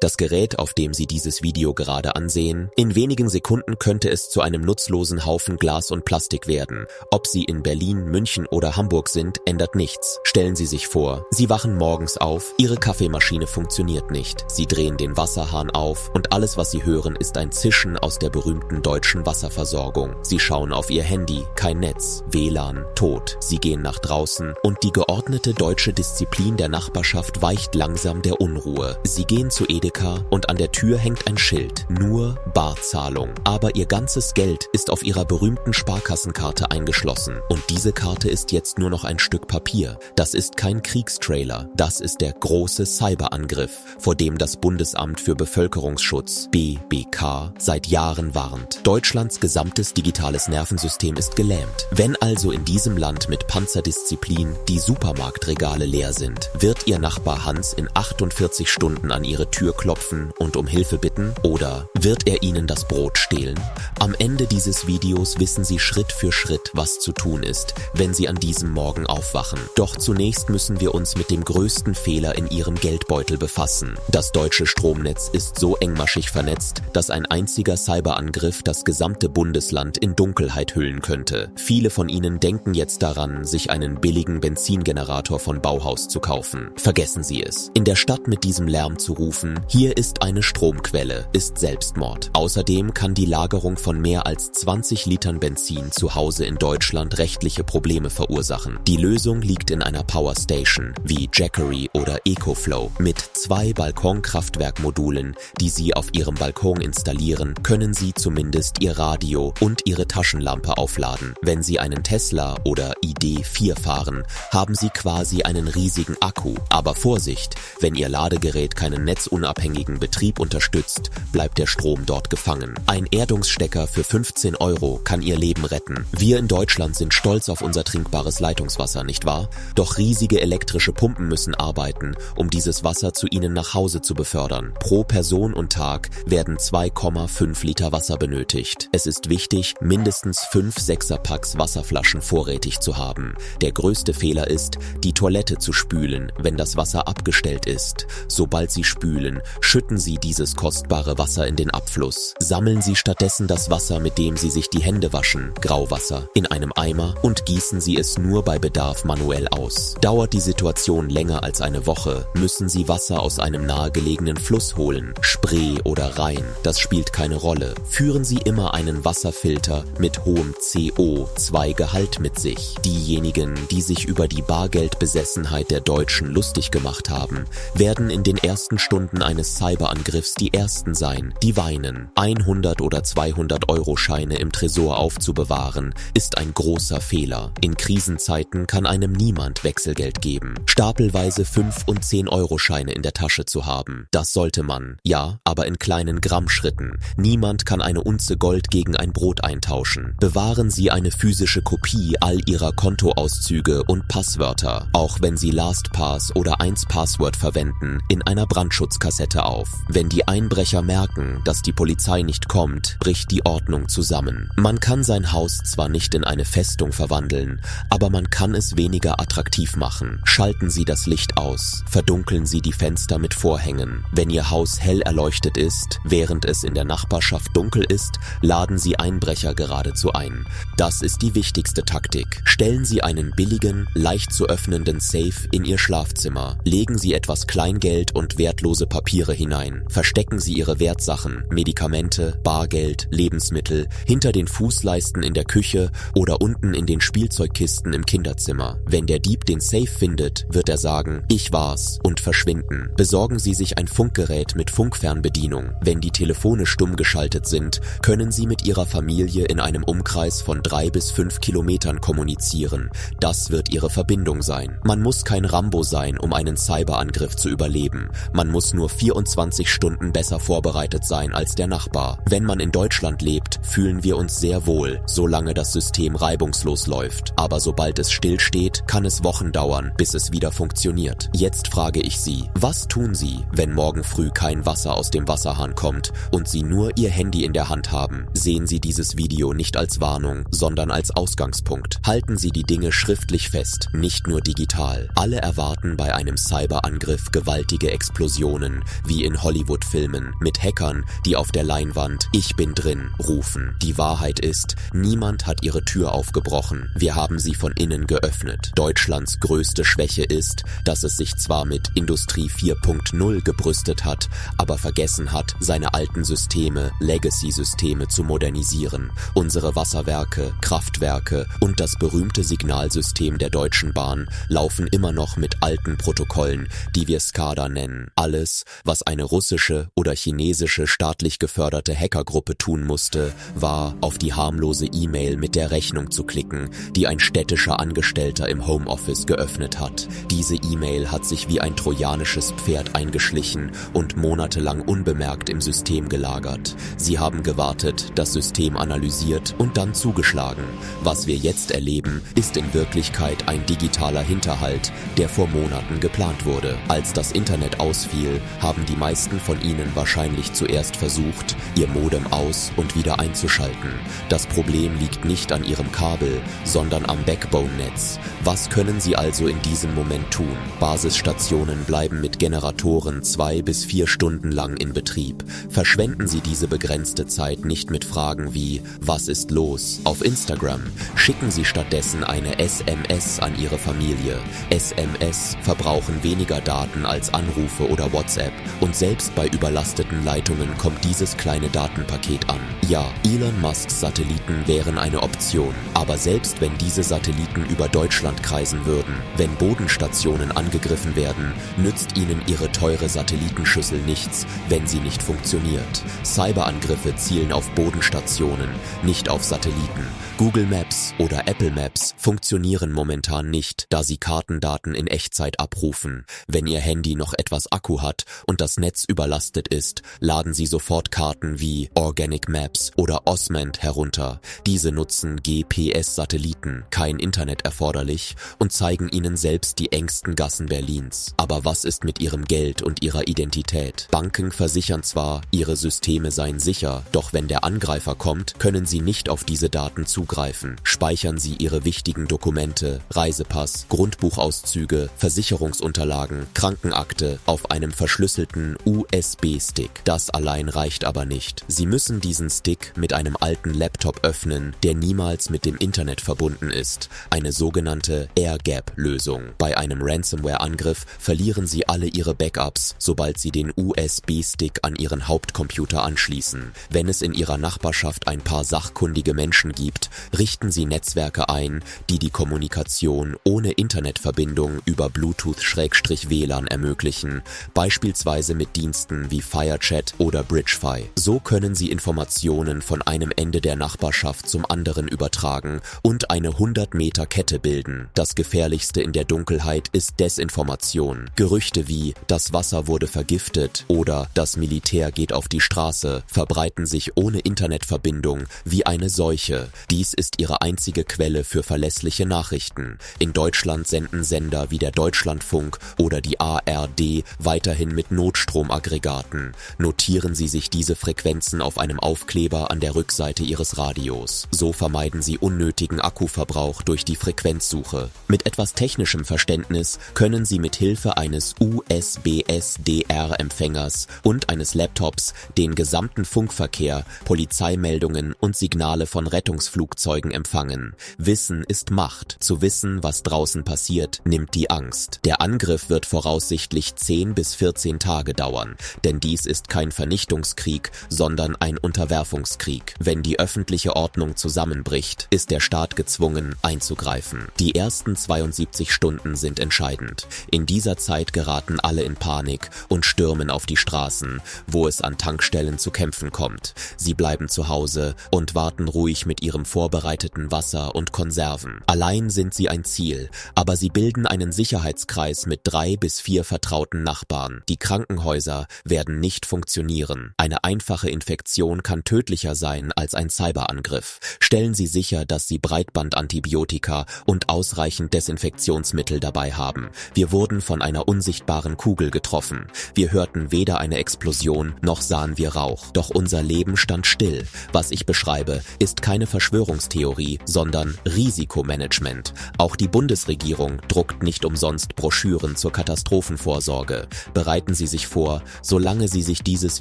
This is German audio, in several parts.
Das Gerät, auf dem Sie dieses Video gerade ansehen, in wenigen Sekunden könnte es zu einem nutzlosen Haufen Glas und Plastik werden. Ob Sie in Berlin, München oder Hamburg sind, ändert nichts. Stellen Sie sich vor, Sie wachen morgens auf, Ihre Kaffeemaschine funktioniert nicht. Sie drehen den Wasserhahn auf und alles, was Sie hören, ist ein Zischen aus der berühmten deutschen Wasserversorgung. Sie schauen auf Ihr Handy, kein Netz, WLAN, tot. Sie gehen nach draußen und die geordnete deutsche Disziplin der Nachbarschaft weicht langsam der Unruhe. Sie gehen zu Edeka und an der Tür hängt ein Schild. Nur Barzahlung. Aber Ihr ganzes Geld ist auf Ihrer berühmten Sparkassenkarte eingeschlossen. Und diese Karte ist jetzt nur noch ein Stück Papier. Das ist kein Kriegstrailer. Das ist der große Cyberangriff, vor dem das Bundesamt für Bevölkerungsschutz, BBK, seit Jahren warnt. Deutschlands gesamtes digitales Nervensystem ist gelähmt. Wenn also in diesem Land mit Panzerdisziplin die Supermarktregale leer sind, wird Ihr Nachbar Hans in 48 Stunden an Ihre Tür klopfen und um Hilfe bitten? Oder wird er Ihnen das Brot stehlen? Am Ende dieses Videos wissen Sie Schritt für Schritt, was zu tun ist, wenn Sie an diesem Morgen aufwachen. Doch zunächst müssen wir uns mit dem größten Fehler in Ihrem Geldbeutel befassen. Das deutsche Stromnetz ist so engmaschig vernetzt, dass ein einziger Cyberangriff das gesamte Bundesland in Dunkelheit hüllen könnte. Viele von Ihnen denken jetzt daran, sich einen billigen Benzingenerator von Bauhaus zu kaufen. Vergessen Sie es. In der Stadt mit diesem Lärm zu rufen, hier ist eine Stromquelle, ist Selbstmord. Außerdem kann die Lagerung von mehr als 20 Litern Benzin zu Hause in Deutschland rechtliche Probleme verursachen. Die Lösung liegt in einer Powerstation wie Jackery oder EcoFlow. Mit 2 Balkonkraftwerkmodulen, die Sie auf Ihrem Balkon installieren, können Sie zumindest Ihr Radio und Ihre Taschenlampe aufladen. Wenn Sie einen Tesla oder ID.4 fahren, haben Sie quasi einen riesigen Akku. Aber Vorsicht, wenn Ihr Ladegerät keinen netzunabhängigen Betrieb unterstützt, bleibt der Strom dort gefangen. Ein Erdungsstecker für 15 € kann Ihr Leben retten. Wir in Deutschland sind stolz auf unser trinkbares Leitungswasser, nicht wahr? Doch riesige elektrische Pumpen müssen arbeiten, um dieses Wasser zu Ihnen nach Hause zu befördern. Pro Person und Tag werden 2,5 Liter Wasser benötigt. Es ist wichtig, mindestens 5 6er-Packs Wasserflaschen vorrätig zu haben. Der größte Fehler ist, die Toilette zu spülen, wenn das Wasser abgestellt ist. Sobald Sie spülen, schütten Sie dieses kostbare Wasser in den Abfluss. Sammeln Sie stattdessen das Wasser, mit dem Sie sich die Hände waschen, Grauwasser, in einem Eimer und gießen Sie es nur bei Bedarf manuell aus. Dauert die Situation länger als eine Woche, müssen Sie Wasser aus einem nahegelegenen Fluss holen, Spree oder Rhein, das spielt keine Rolle. Führen Sie immer einen Wasserfilter mit hohem CO2-Gehalt mit sich. Diejenigen, die sich über die Bargeldbesessenheit der Deutschen lustig gemacht haben, werden in den ersten Stunden eines Cyberangriffs die Ersten sein, die weinen. 100 oder 200-Euro-Scheine im Tresor aufzubewahren, ist ein großer Fehler. In Krisenzeiten kann einem niemand Wechselgeld geben. Stapelweise 5- und 10-Euro-Scheine in der Tasche zu haben, das sollte man, ja, aber in kleinen Grammschritten. Niemand kann eine Unze Gold gegen ein Brot eintauschen. Bewahren Sie eine physische Kopie all Ihrer Kontoauszüge und Passwörter, auch wenn Sie LastPass oder 1Password verwenden, in einer Brandschutzkassette auf. Wenn die Einbrecher merken, dass die Polizei nicht kommt, bricht die Ordnung zusammen. Man kann sein Haus zwar nicht in eine Festung verwandeln, aber man kann es weniger attraktiv machen. Schalten Sie das Licht aus, verdunkeln Sie die Fenster mit Vorhängen. Wenn Ihr Haus hell erleuchtet ist, während es in der Nachbarschaft dunkel ist, laden Sie Einbrecher geradezu ein. Das ist die wichtigste Taktik. Stellen Sie einen billigen, leicht zu öffnenden Safe in Ihr Schlafzimmer. Legen Sie etwas Kleingeld und wertlose Papiere hinein. Verstecken Sie Ihre Wertsachen, Medikamente, Bargeld, Lebensmittel hinter den Fußleisten in der Küche oder unten in den Spielzeugkisten im Kinderzimmer. Wenn der Dieb den Safe findet, wird er sagen, ich war's und verschwinden. Besorgen Sie sich ein Funkgerät mit Funkfernbedienung. Wenn die Telefone stumm geschaltet sind, können Sie mit Ihrer Familie in einem Umkreis von 3 bis 5 Kilometern kommunizieren. Das wird Ihre Verbindung sein. Man muss kein Rambo sein, um einen Cyberangriff zu überleben. Man muss nur 24 Stunden besser vorbereitet sein als der Nachbar. Wenn man in Deutschland lebt, fühlen wir uns sehr wohl, solange das System reibungslos läuft. Aber sobald es stillsteht, kann es Wochen dauern, bis es wieder funktioniert. Jetzt frage ich Sie, was tun Sie, wenn morgen früh kein Wasser aus dem Wasserhahn kommt und Sie nur Ihr Handy in der Hand haben? Sehen Sie dieses Video nicht als Warnung, sondern als Ausgangspunkt. Halten Sie die Dinge schriftlich fest, nicht nur digital. Alle erwarten bei einem Cyberangriff gewaltige Explosionen, wie in Hollywood-Filmen, mit Hackern, die auf der Leinwand „Ich bin drin" rufen. Die Wahrheit ist, niemand hat ihre Tür aufgebrochen. Wir haben sie von innen geöffnet. Deutschlands größte Schwäche ist, dass es sich zwar mit Industrie 4.0 gebrüstet hat, aber vergessen hat, seine alten Systeme, Legacy-Systeme zu modernisieren. Unsere Wasserwerke, Kraftwerke und das berühmte Signalsystem der Deutschen Bahn laufen immer noch mit alten Protokollen, die wir SCADA nennen. Alles, was eine russische oder chinesische staatlich geförderte Hackergruppe tun musste, war, auf die harmlose E-Mail mit der Rechnung zu klicken, die ein städtischer Angestellter im Homeoffice geöffnet hat. Diese E-Mail hat sich wie ein trojanisches Pferd eingeschlichen und monatelang unbemerkt im System gelagert. Sie haben gewartet, das System analysiert und dann zugeschlagen. Was wir jetzt erleben, ist in Wirklichkeit ein digitaler Hinterhalt, der vor Monaten geplant wurde. Als das Internet ausfiel, haben die meisten von Ihnen wahrscheinlich zuerst versucht, ihr Modem aus- und wieder einzuschalten. Das Problem liegt nicht an Ihrem Kabel, sondern am Backbone-Netz. Was können Sie also in diesem Moment tun? Basisstationen bleiben mit Generatoren 2 bis 4 Stunden lang in Betrieb. Verschwenden Sie diese begrenzte Zeit nicht mit Fragen wie „Was ist los?" auf Instagram. Schicken Sie stattdessen eine SMS an Ihre Familie. SMS verbrauchen weniger Daten als Anrufe oder WhatsApp und selbst bei überlasteten Leitungen kommt dieses kleine Datenpaket an. Ja, Elon Musks Satelliten wären eine Option, aber selbst wenn diese Satelliten über Deutschland kreisen würden, wenn Bodenstationen angegriffen werden, nützt ihnen ihre teure Satellitenschüssel nichts, wenn sie nicht funktioniert. Cyberangriffe zielen auf Bodenstationen, nicht auf Satelliten. Google Maps oder Apple Maps funktionieren momentan nicht, da sie Kartendaten in Echtzeit abrufen. Wenn Ihr Handy noch etwas Akku hat und das Netz überlastet ist, laden Sie sofort Karten wie Organic Maps oder Osmand herunter. Diese nutzen GPS-Satelliten, kein Internet erforderlich und zeigen Ihnen selbst die engsten Gassen Berlins. Aber was ist mit Ihrem Geld und Ihrer Identität? Banken versichern zwar, Ihre Systeme seien sicher, doch wenn der Angreifer kommt, können Sie nicht auf diese Daten zugreifen. Speichern Sie Ihre wichtigen Dokumente, Reisepass, Grundbuchauszüge, Versicherungsunterlagen, Krankenakte auf einem verschlüsselten USB-Stick. Das allein reicht aber nicht. Sie müssen diesen Stick mit einem alten Laptop öffnen, der niemals mit dem Internet verbunden ist. Eine sogenannte Air-Gap-Lösung. Bei einem Ransomware-Angriff verlieren Sie alle Ihre Backups, sobald Sie den USB-Stick an Ihren Hauptcomputer anschließen. Wenn es in Ihrer Nachbarschaft ein paar sachkundige Menschen gibt, richten Sie Netzwerke ein, die die Kommunikation ohne Internetverbindung über Bluetooth/WLAN ermöglichen, beispielsweise mit Diensten wie FireChat oder BridgeFi. So können Sie Informationen von einem Ende der Nachbarschaft zum anderen übertragen und eine 100-Meter-Kette bilden. Das Gefährlichste in der Dunkelheit ist Desinformation. Gerüchte wie „Das Wasser wurde vergiftet" oder „Das Militär geht auf die Straße" verbreiten sich ohne Internetverbindung wie eine Seuche. Dies ist ihre einzige Quelle für verlässliche Nachrichten. In Deutschland senden Sender wie der Deutschlandfunk oder die ARD weiterhin mit Notstromaggregaten. Notieren Sie sich diese Frequenzen auf einem Aufkleber an der Rückseite Ihres Radios. So vermeiden Sie unnötigen Akkuverbrauch durch die Frequenzsuche. Mit etwas technischem Verständnis können Sie mit Hilfe eines USB-SDR-Empfängers und eines Laptops den gesamten Funkverkehr, Polizeimeldungen und Signale von Rettungsflugzeugen empfangen. Wissen ist Macht. Zu wissen, was draußen passiert, nimmt die Angst. Der Angriff wird voraussichtlich 10 bis 14 Tage dauern, denn dies ist kein Vernichtungskrieg, sondern ein Unterwerfungskrieg. Wenn die öffentliche Ordnung zusammenbricht, ist der Staat gezwungen, einzugreifen. Die ersten 72 Stunden sind entscheidend. In dieser Zeit geraten alle in Panik und stürmen auf die Straßen, wo es an Tankstellen zu Kämpfen kommt. Sie bleiben zu Hause und warten ruhig mit ihrem vorbereiteten Wasser und Konserven. Allein sind sie ein Ziel, aber sie bilden einen Sicherheitskreis mit 3 bis 4 vertrauten Nachbarn. Die Krankenhäuser werden nicht funktionieren. Eine einfache Infektion kann tödlicher sein als ein Cyberangriff. Stellen Sie sicher, dass Sie Breitbandantibiotika und ausreichend Desinfektionsmittel dabei haben. Wir wurden von einer unsichtbaren Kugel getroffen. Wir hörten weder eine Explosion noch sahen wir Rauch. Doch unser Leben stand still. Was ich beschreibe, ist keine Verschwörungstheorie, sondern Risikomanagement. Auch die Bundesregierung druckt nicht umsonst Broschüren zur Katastrophenvorsorge. Bereiten Sie sich vor, solange Sie sich dieses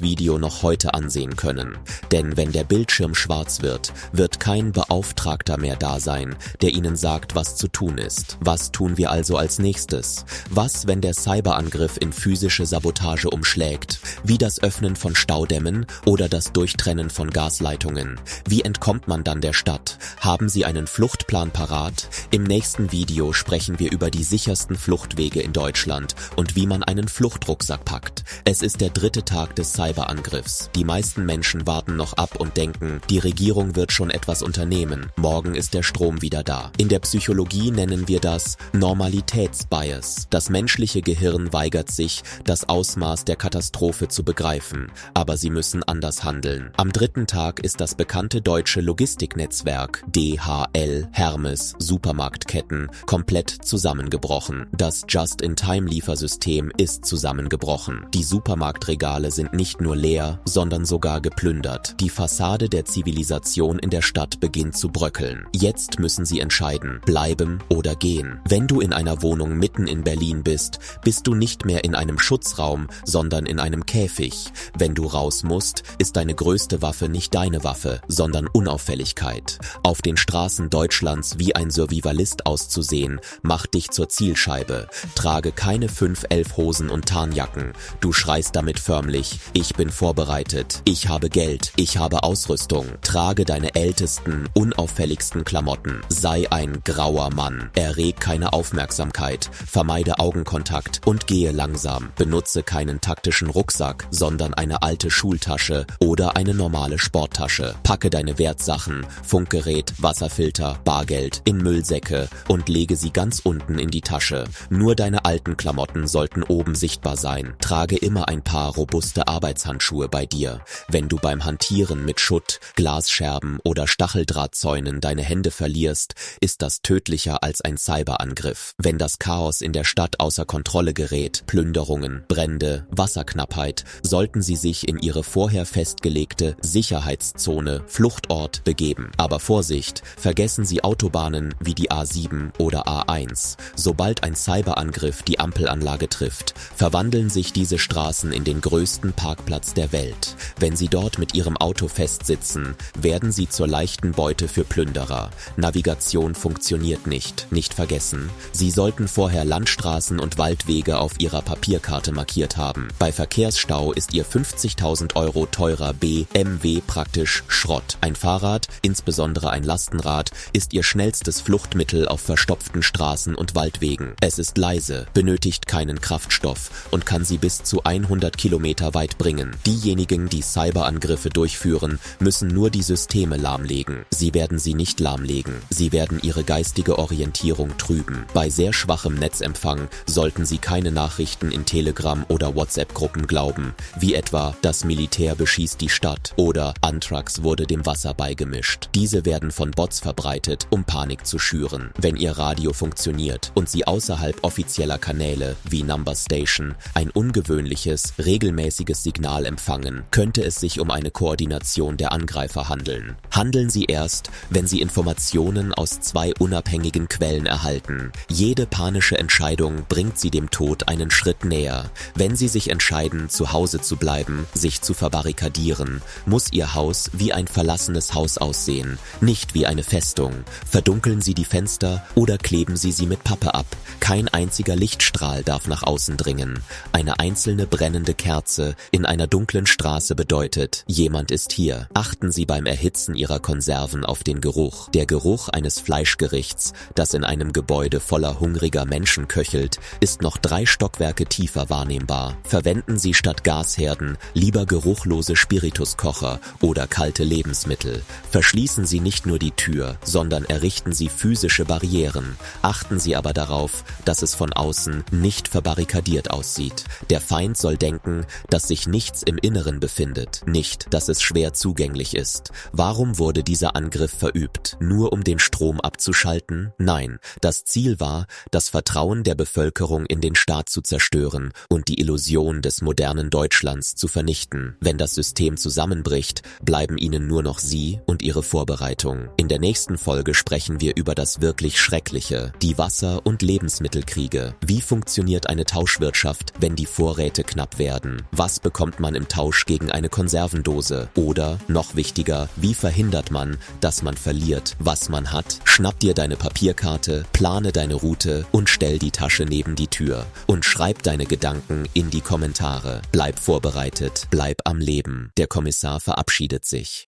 Video noch heute ansehen können. Denn wenn der Bildschirm schwarz wird, wird kein Beauftragter mehr da sein, der Ihnen sagt, was zu tun ist. Was tun wir also als nächstes? Was, wenn der Cyberangriff in physische Sabotage umschlägt, wie das Öffnen von Staudämmen oder das Durchtrennen von Gasleitungen? Wie entkommt man dann der Stadt? Haben Sie einen Fluchtplan parat? Im nächsten Video sprechen wir über die sichersten Fluchtwege in Deutschland und wie man einen Fluchtrucksack packt. Es ist der 3. Tag des Cyberangriffs. Die meisten Menschen warten noch ab und denken, die Regierung wird schon etwas unternehmen. Morgen ist der Strom wieder da. In der Psychologie nennen wir das Normalitätsbias. Das menschliche Gehirn weigert sich, das Ausmaß der Katastrophe zu begreifen, aber sie müssen anders handeln. Am 3. Tag ist das bekannte deutsche Logistiknetzwerk DHL, Hermes, Supermarktketten komplett zusammengebrochen. Das Just-in-Time-Liefersystem ist zusammengebrochen. Die Supermarktregale sind nicht nur leer, sondern sogar geplündert. Die Fassade der Zivilisation in der Stadt beginnt zu bröckeln. Jetzt müssen Sie entscheiden, bleiben oder gehen. Wenn du in einer Wohnung mitten in Berlin bist, bist du nicht mehr in einem Schutzraum, sondern in einem Käfig. Wenn du raus musst, ist deine größte Waffe nicht deine Waffe, sondern Unauffälligkeit. Auf den Straßen Deutschlands wie ein Survivalist auszusehen, macht dich zur Zielscheibe. Trage keine 511 Hosen und Tarnjacken. Du schreist damit förmlich, ich bin vorbereitet, ich habe Geld, ich habe Ausrüstung. Trage deine ältesten, unauffälligsten Klamotten. Sei ein grauer Mann. Erreg keine Aufmerksamkeit, vermeide Augenkontakt und gehe langsam. Benutze keinen taktischen Rucksack, sondern eine alte Schultasche oder eine normale Sporttasche. Packe deine Wertsachen, Funkgerät, Wasserfilter, Bargeld in Müllsäcke und lege sie ganz unten in die Tasche. Nur deine alten Klamotten sollten oben sichtbar sein. Trage immer ein paar robuste Arbeitshandschuhe bei dir. Wenn du beim Hantieren mit Schutt, Glasscherben oder Stacheldrahtzäunen deine Hände verlierst, ist das tödlicher als ein Cyberangriff. Wenn das Chaos in der Stadt außer Kontrolle gerät, Plünderungen, Brände, Wasserknappheit, sollten Sie sich in Ihre vorher festgelegte Sicherheitszone, Fluchtort begeben. Aber Vorsicht, vergessen Sie Autobahnen wie die A7 oder A1. Sobald ein Cyberangriff die Ampelanlage trifft, verwandeln sich diese Straßen in den größten Parkplatz der Welt. Wenn Sie dort mit Ihrem Auto festsitzen, werden Sie zur leichten Beute für Plünderer. Navigation funktioniert nicht. Nicht vergessen, Sie sollten vorher Landstraßen und Waldwege auf Ihrer Papierkarte markiert haben. Bei Verkehrsstau ist Ihr 50.000 € teurer BMW praktisch Schrott. Ein Fahrrad, insbesondere ein Lastenrad, ist Ihr schnellstes Fluchtmittel auf verstopften Straßen und Waldwegen. Es ist leise, benötigt keinen Kraftstoff und kann Sie bis zu 100 Kilometer weit bringen. Diejenigen, die Cyberangriffe durchführen, müssen nur die Systeme lahmlegen. Sie werden sie nicht lahmlegen. Sie werden Ihre geistige Orientierung trüben. Bei sehr schwachem Netzempfang sollten Sie keine Nachrichten in Telegram- oder WhatsApp-Gruppen glauben, wie etwa, das Militär beschießt die Stadt oder Anthrax wurde dem Wasser beigemischt. Diese werden von Bots verbreitet, um Panik zu schüren. Wenn Ihr Radio funktioniert und Sie außerhalb offizieller Kanäle wie Number Station ein ungewöhnliches, regelmäßiges Signal empfangen, könnte es sich um eine Koordination der Angreifer handeln. Handeln Sie erst, wenn Sie Informationen aus 2 unabhängigen Quellen erhalten. Jede panische Entscheidung bringt Sie dem Tod einen Schritt näher. Wenn Sie sich entscheiden, zu Hause zu bleiben, sich zu verbarrikadieren, muss Ihr Haus wie ein verlassenes Haus aussehen, nicht wie eine Festung. Verdunkeln Sie die Fenster oder kleben Sie sie mit Pappe ab. Kein einziger Lichtstrahl darf nach außen dringen. Eine einzelne brennende Kerze in einer dunklen Straße bedeutet, jemand ist hier. Achten Sie beim Erhitzen Ihrer Konserven auf den Geruch. Der Geruch eines Fleischgerichts, das in einem Gebäude voller hungriger Menschen köchelt, ist noch 3 Stockwerke tiefer wahrnehmbar. Verwenden Sie statt Gasherden lieber geruchlose Spirituskocher oder kalte Lebensmittel. Verschließen Sie nicht nur die Tür, sondern errichten Sie physische Barrieren. Achten Sie aber darauf, dass es von außen nicht verbarrikadiert aussieht. Der Feind soll denken, dass sich nichts im Inneren befindet, nicht, dass es schwer zugänglich ist. Warum wurde dieser Angriff verübt? Nur um den Strom abzuschalten? Nein, das Ziel war, das Vertrauen der Bevölkerung in den Staat zu zerstören und die Illusion des modernen Deutschlands zu vernichten. Wenn das System zusammenbricht, bleiben Ihnen nur noch Sie und Ihre Vorbereitung. In der nächsten Folge sprechen wir über das wirklich Schreckliche, die Wasser- und Lebensmittelkriege. Wie funktioniert eine Tauschwirtschaft, wenn die Vorräte knapp werden? Was bekommt man im Tausch gegen eine Konservendose? Oder, noch wichtiger, wie verhindert man, dass man verliert, was man hat? Schnapp dir deine Papierkarte, plane deine Route und stell die Tasche neben die Tür. Und schreib deine Gedanken in die Kommentare. Bleib vorbereitet, bleib am Leben. Der Kommissar verabschiedet sich.